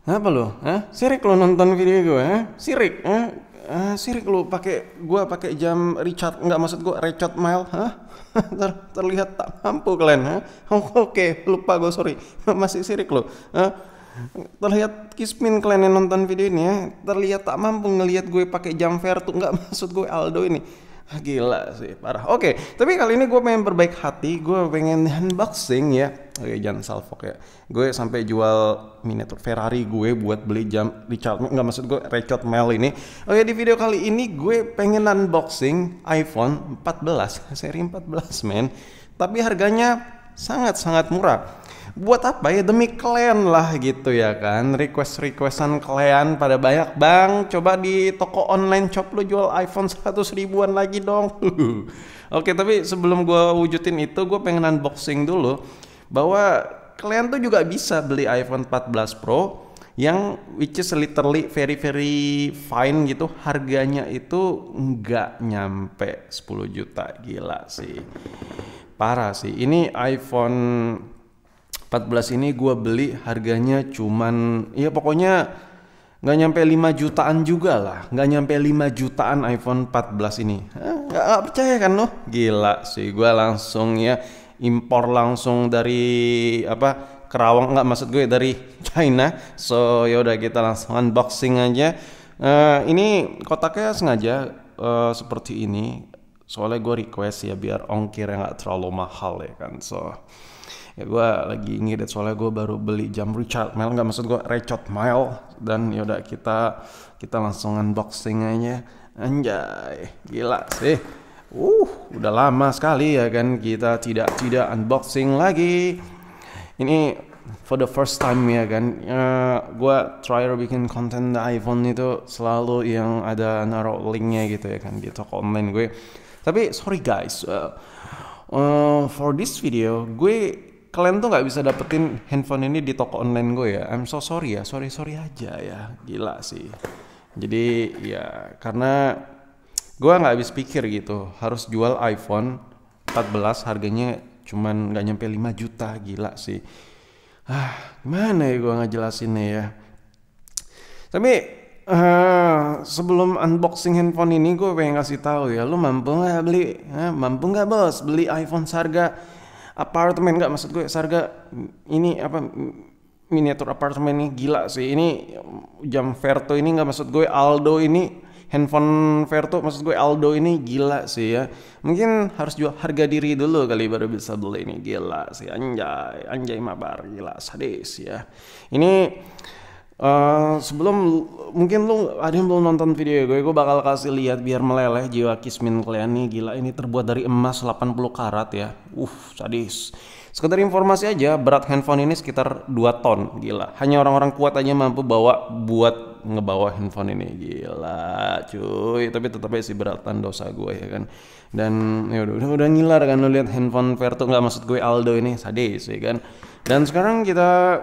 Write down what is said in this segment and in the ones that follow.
Apa lu? Hah? Sirik lu nonton video gue? Hah? Sirik? Hah? Sirik lu pakai jam Richard, nggak, maksud gue Richard Mille, hah? Terlihat tak mampu kalian, hah? Oke, lupa gue, sorry. Masih sirik lu, hah? Terlihat kismin kalian yang nonton video ini ya. Terlihat tak mampu ngelihat gue pakai jam Vertu, nggak, maksud gue Aldo ini. Gila sih, parah. Oke, tapi kali ini gue pengen berbaik hati, gue pengen unboxing ya. Oke, jangan salfok ya. Gue sampai jual miniatur Ferrari gue buat beli jam Richard, nggak, maksud gue Richard Mille ini. Oke, di video kali ini gue pengen unboxing iPhone 14 seri 14 men. Tapi harganya sangat-sangat murah. Buat apa ya, demi kalian lah gitu ya kan. Requestan kalian pada banyak, bang coba di toko online shop lu jual iPhone 100 ribuan lagi dong. Oke, tapi sebelum gue wujudin itu, gue pengen unboxing dulu bahwa kalian tuh juga bisa beli iPhone 14 Pro yang which is literally very very fine gitu. Harganya itu nggak nyampe 10 juta. Gila sih, parah sih. Ini iPhone 14 ini gue beli harganya cuman, ya pokoknya nggak nyampe 5 jutaan juga lah. Nggak nyampe 5 jutaan iPhone 14 ini. Nggak percaya kan lo? Gila sih, gue langsung ya impor langsung dari apa, Kerawang, nggak, maksud gue dari China. So yaudah, kita langsung unboxing aja. Ini kotaknya sengaja seperti ini, soalnya gue request ya biar ongkirnya nggak terlalu mahal ya kan. So ya gue lagi ngedit, soalnya gue baru beli jam Richard Mille, nggak, maksud gue Richard Mille. Dan yaudah, kita langsung unboxing aja. Anjay, gila sih. Udah lama sekali ya kan kita tidak unboxing lagi. Ini for the first time ya kan. Gue try bikin konten iPhone itu selalu yang ada naruh linknya gitu ya kan di toko online gue. Tapi sorry guys, for this video kalian tuh nggak bisa dapetin handphone ini di toko online gue ya. I'm so sorry ya, sorry aja ya. Gila sih. Jadi ya karena gue nggak habis pikir gitu, harus jual iPhone 14 harganya cuman nggak nyampe 5 juta. Gila sih. Gimana ya gue ngejelasinnya ya. Tapi sebelum unboxing handphone ini, gue pengen kasih tahu ya, lu mampu nggak beli? Mampu nggak bos beli iPhone seharga apartemen? Nggak, maksud gue seharga ini apa, miniatur apartemen ini. Gila sih, ini jam Vertu ini, nggak, maksud gue Aldo ini, handphone Vertu, maksud gue Aldo ini. Gila sih ya, mungkin harus jual harga diri dulu kali baru bisa beli ini. Gila sih, anjay mabar, gila sadis ya. Ini sebelum, mungkin lu ada yang belum nonton video gue bakal kasih lihat biar meleleh jiwa kismin kalian nih. Gila, ini terbuat dari emas 80 karat ya. Sadis. Sekedar informasi aja, berat handphone ini sekitar 2 ton. Gila, hanya orang-orang kuat aja mampu buat ngebawa handphone ini. Gila cuy, tapi tetap aja sih beratan dosa gue ya kan. Dan ya udah ngiler kan lu lihat handphone Vertu, nggak, maksud gue Aldo ini, sadis ya kan. Dan sekarang kita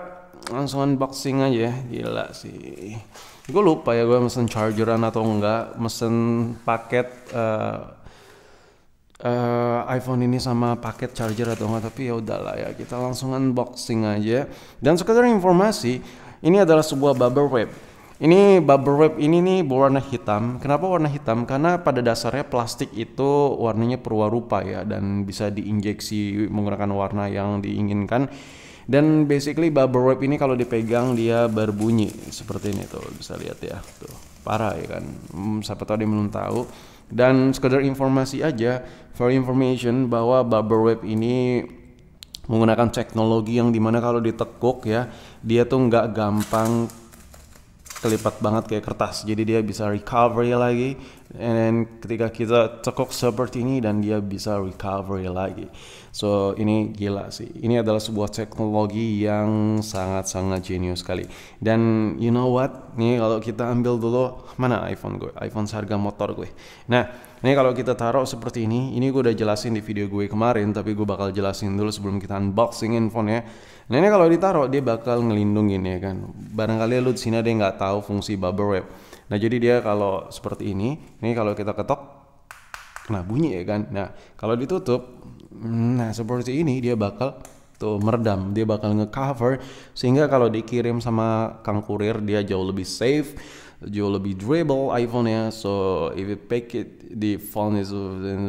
langsung unboxing aja. Gila sih, gue lupa ya gue mesen chargeran atau enggak, mesen paket iPhone ini sama paket charger atau enggak. Tapi ya udahlah ya, kita langsung unboxing aja. Dan sekedar informasi, ini adalah sebuah bubble wrap. Ini bubble wrap ini nih berwarna hitam. Kenapa warna hitam? Karena pada dasarnya plastik itu warnanya perwarupa ya, dan bisa diinjeksi menggunakan warna yang diinginkan. Dan basically bubble wrap ini kalau dipegang dia berbunyi seperti ini tuh, bisa lihat ya tuh, parah ya kan. Siapa tahu dia belum tahu. Dan sekedar informasi aja, for information, bahwa bubble wrap ini menggunakan teknologi yang dimana kalau ditekuk ya, dia tuh nggak gampang kelipat banget kayak kertas, jadi dia bisa recovery lagi. Dan ketika kita tekuk seperti ini, dan dia bisa recovery lagi. So ini gila sih, ini adalah sebuah teknologi yang sangat-sangat genius sekali. Dan you know what, nih kalau kita ambil dulu, mana iPhone gue, iPhone seharga motor gue. Nah ini kalau kita taruh seperti ini gue udah jelasin di video gue kemarin, tapi gue bakal jelasin dulu sebelum kita unboxing handphone ya. Nah ini kalau ditaruh dia bakal ngelindungin ya kan. Barangkali lu di sini ada yang nggak tahu fungsi bubble wrap. Nah jadi dia kalau seperti ini kalau kita ketok, nah bunyi ya kan. Nah kalau ditutup, nah seperti ini dia bakal tuh meredam, dia bakal ngecover sehingga kalau dikirim sama kang kurir dia jauh lebih safe, jauh lebih durable iPhone-nya. So if you pack it, the phone is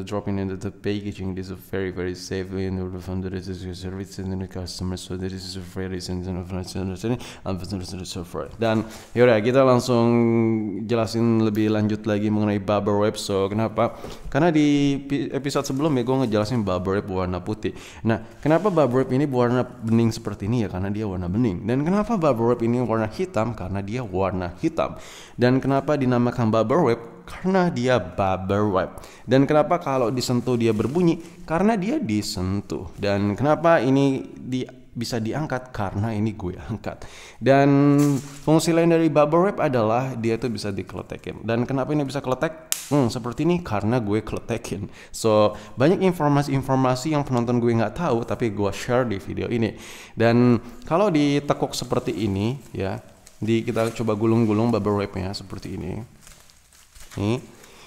dropping into the packaging, this is very very safe in the phone, that is your service and the customer, so this is very sensitive dan yaudah kita langsung jelasin lebih lanjut lagi mengenai bubble wrap. So kenapa? Karena di episode sebelumnya gue ngejelasin bubble wrap warna putih. Nah, kenapa bubble wrap ini warna bening seperti ini ya? Karena dia warna bening. Dan kenapa bubble wrap ini warna hitam? Karena dia warna hitam. Dan kenapa dinamakan bubble wrap? Karena dia bubble wrap. Dan kenapa kalau disentuh dia berbunyi? Karena dia disentuh. Dan kenapa ini bisa diangkat? Karena ini gue angkat. Dan fungsi lain dari bubble wrap adalah dia tuh bisa dikeletekin. Dan kenapa ini bisa keletek? Seperti ini karena gue keletekin. So banyak informasi-informasi yang penonton gue nggak tahu tapi gue share di video ini. Dan kalau ditekuk seperti ini ya, kita coba gulung-gulung bubble wrapnya seperti ini. Nih.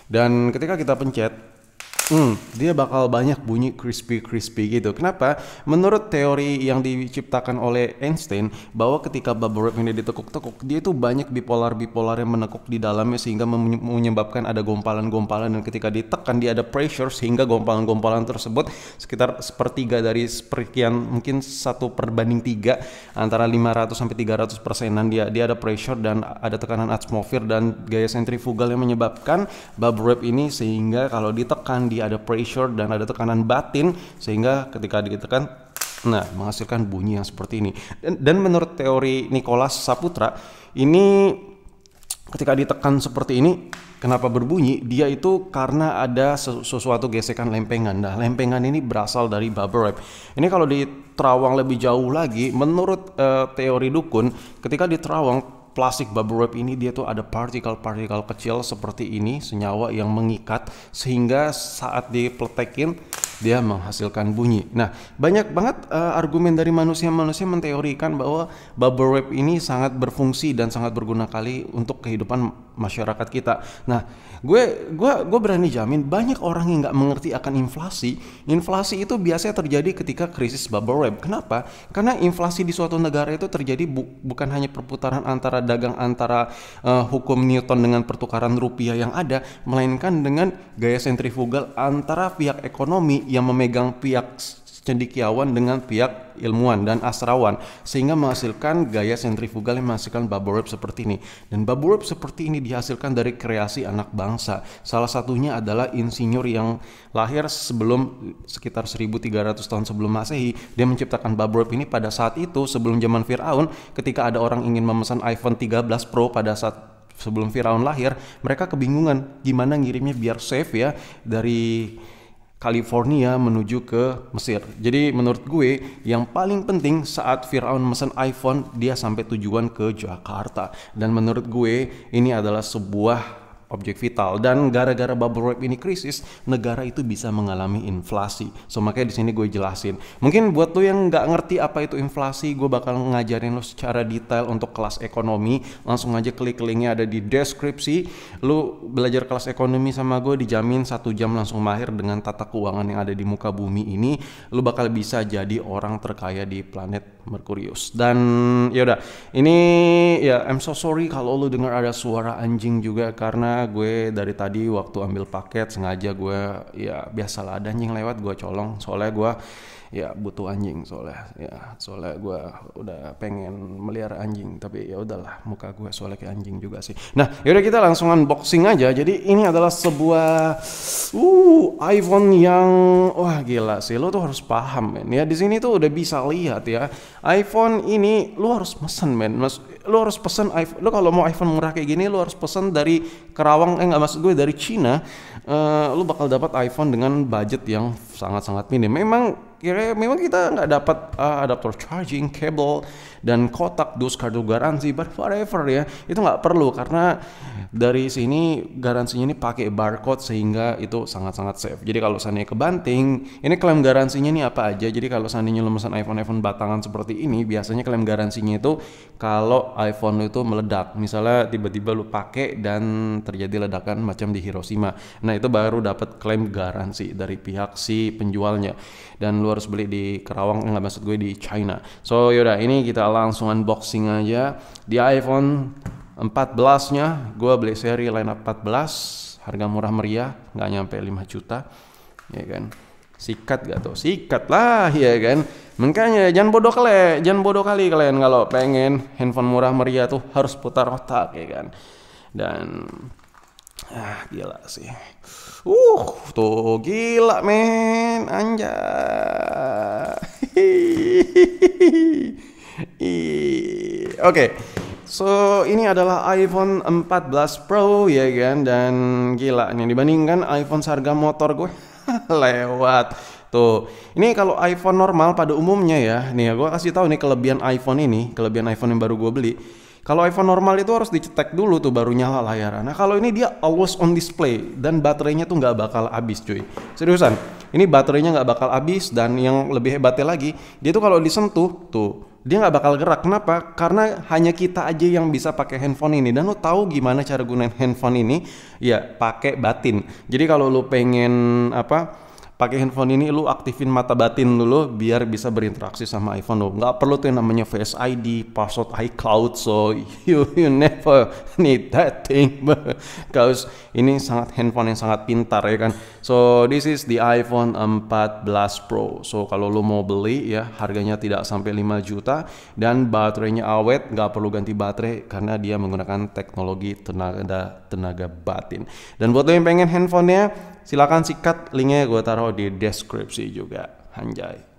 Dan ketika kita pencet, dia bakal banyak bunyi crispy gitu. Kenapa? Menurut teori yang diciptakan oleh Einstein, bahwa ketika bubble wrap ini ditekuk-tekuk, dia itu banyak bipolar yang menekuk di dalamnya sehingga menyebabkan ada gompalan-gompalan, dan ketika ditekan dia ada pressure sehingga gompalan-gompalan tersebut sekitar sepertiga dari seperkian, mungkin 1/3 antara 500 sampai 300%-an dia ada pressure dan ada tekanan atmosfer dan gaya sentrifugal yang menyebabkan bubble wrap ini sehingga kalau ditekan dia ada pressure dan ada tekanan batin sehingga ketika ditekan menghasilkan bunyi yang seperti ini. Dan menurut teori Nicholas Saputra ini ketika ditekan seperti ini kenapa berbunyi? Dia itu karena ada sesuatu gesekan lempengan. Nah, lempengan ini berasal dari bubble wrap. Ini kalau diterawang lebih jauh lagi, menurut teori dukun, ketika diterawang plastik bubble wrap ini dia tuh ada partikel-partikel kecil seperti ini, senyawa yang mengikat sehingga saat dipletekin dia menghasilkan bunyi. Nah, banyak banget argumen dari manusia menteorikan bahwa bubble wrap ini sangat berfungsi dan sangat berguna kali untuk kehidupan masyarakat kita. Nah, gue berani jamin banyak orang yang nggak mengerti akan inflasi. Inflasi itu biasanya terjadi ketika krisis bubble wrap. Kenapa? Karena inflasi di suatu negara itu terjadi bukan hanya perputaran antara dagang antara hukum Newton dengan pertukaran rupiah yang ada, melainkan dengan gaya sentrifugal antara pihak ekonomi yang memegang pihak cendekiawan dengan pihak ilmuwan dan astrawan sehingga menghasilkan gaya sentrifugal yang menghasilkan bubble wrap seperti ini. Dan bubble wrap seperti ini dihasilkan dari kreasi anak bangsa. Salah satunya adalah insinyur yang lahir sebelum sekitar 1300 tahun sebelum Masehi. Dia menciptakan bubble wrap ini pada saat itu sebelum zaman Firaun, ketika ada orang ingin memesan iPhone 13 Pro pada saat sebelum Firaun lahir, mereka kebingungan gimana ngirimnya biar safe ya dari California menuju ke Mesir. Jadi menurut gue yang paling penting saat Firaun mesen iPhone, dia sampai tujuan ke Jakarta. Dan menurut gue ini adalah sebuah objek vital, dan gara-gara bubble wrap ini krisis, negara itu bisa mengalami inflasi. So makanya di sini gue jelasin. Mungkin buat lo yang nggak ngerti apa itu inflasi, gue bakal ngajarin lo secara detail untuk kelas ekonomi. Langsung aja klik linknya ada di deskripsi. Lo belajar kelas ekonomi sama gue dijamin 1 jam langsung mahir dengan tata keuangan yang ada di muka bumi ini. Lo bakal bisa jadi orang terkaya di planet Merkurius. Dan yaudah, ini ya I'm so sorry kalau lo dengar ada suara anjing juga, karena gue dari tadi waktu ambil paket sengaja gue ya biasalah ada anjing lewat gue colong, soalnya gue ya butuh anjing, soalnya gue udah pengen melihara anjing, tapi ya udahlah muka gue soalnya kayak anjing juga sih. Nah yaudah kita langsung unboxing aja. Jadi ini adalah sebuah iPhone yang wah gila sih, lo tuh harus paham men ya. Di sini tuh udah bisa lihat ya, iPhone ini lo harus mesen men, lo harus pesen iPhone. Lo kalau mau iPhone murah kayak gini lo harus pesen dari Kerawang, maksud gue dari Cina. Lo bakal dapat iPhone dengan budget yang sangat-sangat minim. Memang kita nggak dapat adapter charging, cable, dan kotak dus kartu garansi but whatever ya, itu nggak perlu karena dari sini garansinya ini pakai barcode sehingga itu sangat-sangat safe. Jadi kalau seandainya kebanting, ini klaim garansinya ini apa aja. Jadi kalau seandainya lu memesan iPhone batangan seperti ini, biasanya klaim garansinya itu kalau iPhone itu meledak, misalnya tiba-tiba lu pakai dan terjadi ledakan macam di Hiroshima, nah itu baru dapat klaim garansi dari pihak si penjualnya, dan lu harus beli di Kerawang, nggak maksud gue di China. So yaudah, ini kita langsung unboxing aja. Di iPhone 14 nya gue beli seri lineup 14, harga murah meriah, nggak nyampe 5 juta ya kan. Sikat gak tuh? Sikat lah ya kan. Makanya jangan bodoh kali kalian kalau pengen handphone murah meriah tuh harus putar otak ya kan. Dan gila sih. Tuh gila men, anjay. Oke. So ini adalah iPhone 14 Pro ya kan, dan gila nih dibandingkan iPhone seharga motor gue lewat. Tuh, ini kalau iPhone normal pada umumnya ya, nih gue kasih tahu nih kelebihan iPhone yang baru gue beli. Kalau iPhone normal itu harus dicetek dulu tuh baru nyala layar. Nah kalau ini dia always on display dan baterainya tuh nggak bakal habis cuy. Seriusan, ini baterainya nggak bakal habis, dan yang lebih hebatnya lagi, dia tuh kalau disentuh tuh dia nggak bakal gerak. Kenapa? Karena hanya kita aja yang bisa pakai handphone ini. Dan lo tahu gimana cara gunain handphone ini? Ya pakai batin. Jadi kalau lo pengen pakai handphone ini, lu aktifin mata batin dulu biar bisa berinteraksi sama iPhone lo. Nggak perlu tuh yang namanya Face ID, password iCloud, so you never need that thing. Because ini handphone yang sangat pintar ya kan. So this is the iPhone 14 Pro. So kalau lu mau beli ya, harganya tidak sampai 5 juta dan baterainya awet, nggak perlu ganti baterai karena dia menggunakan teknologi tenaga batin. Dan buat lo yang pengen handphonenya, silakan sikat linknya, gue taruh di deskripsi juga. Anjay.